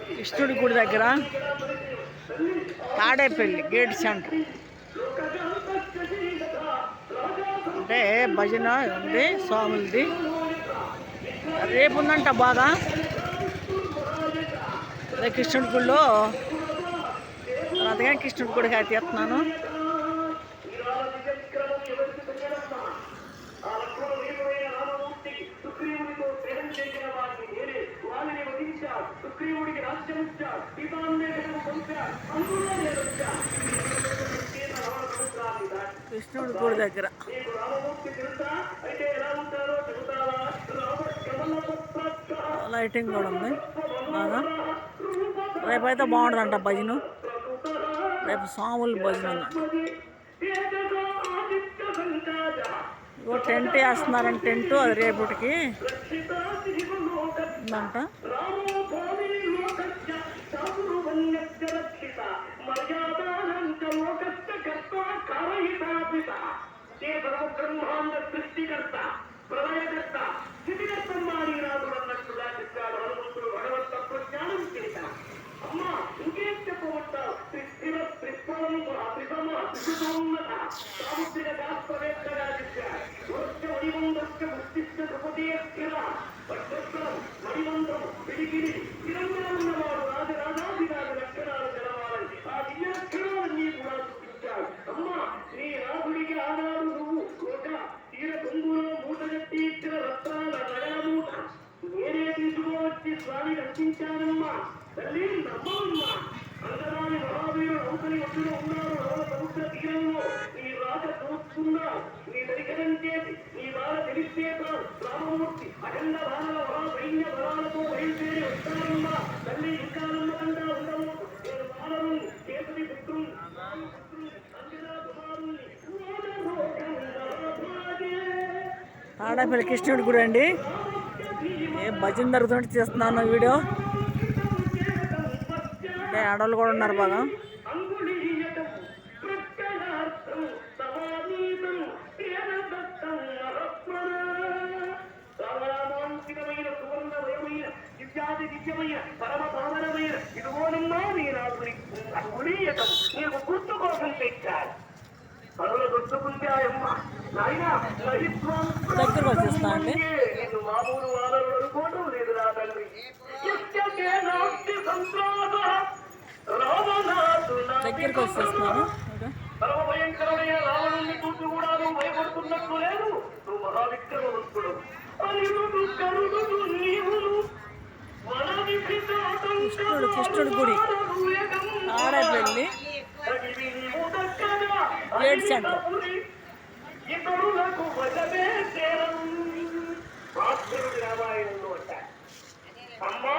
కృష్ణుడి గుడి దగ్గర తాడేపల్లి గేట్ సెంటర్ అంటే భజన ఉంది స్వాములది. రేపు ఉందంట బాగా. అదే కృష్ణుడి గుడిలో అందుకని కృష్ణుడి గుడికి అయితే ఎత్తున్నాను. కృష్ణుడి గుడి దగ్గర లైటింగ్ కూడా ఉంది బాగా. రేపైతే బాగుంటుందంట భజన. రేపు స్వాములు భజన ఉందంట. ఇగో టెంట్ వేస్తున్నారంట. టెంట్ అది రేపటికి ఉందంట. స్వామి రక్షించానమ్మా తల్లి నమ్మమ్మా. అంతరాని మహావీరుడు అవుతని ఒడ్డున ఉన్నారు. సముద్ర తీరంలో నీ రాక చూస్తున్నా. నీ దరికరం చేసి నీ బాధ తెలిస్తే రామమూర్తి అఖండ భారత మహాసైన్య బలాలతో బయలుదేరి వస్తానమ్మా తల్లి. ఇంకా నమ్మకంగా ఉండవు. నేను బాలను కేసుని పుత్రుని అంజనా కుమారుని తాడేపల్లి కృష్ణుడి గుడి అండి. భజన జరుగుతుంటే చేస్తున్నాను వీడియో. అంటే ఆడవాళ్ళు కూడా ఉన్నారు బాగా. గుర్తు కోసం పెట్టారు. దగ్గరకు వచ్చేస్తా అండి. దగ్గరకు వచ్చేస్తున్నాను. భయంకరమైన రావణుని చూసి కూడా నువ్వు భయపడుతున్నట్టు లేదు. నువ్వు మహావిక్రమవంతుడు. కృష్ణుడి గుడి తాడేపల్లి గేట్ సెంటర్. అమ్మా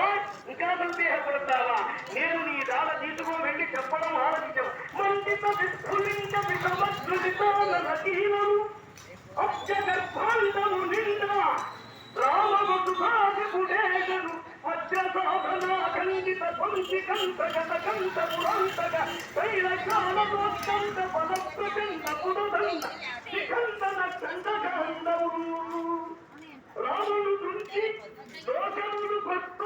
ఇంకా సందేహపడతావా? నేను నీ దాల తీసుకు వెళ్ళి చెప్పడం ఆలోచించావు. మంచిత విస్ఫులించ విషమస్కృతితోనీవను అక్షగర్భాంతము నిండా రామవసుభాగపుడేగను వజ్ర సాధన ఖండిత పంచి కంతగత కంత పురంతగ శైలశాలమోత్కంత పద ప్రచండ పురుదండ శిఖంతన చండగంధవుడు రాముడు దృంచి దోషముడు భక్తు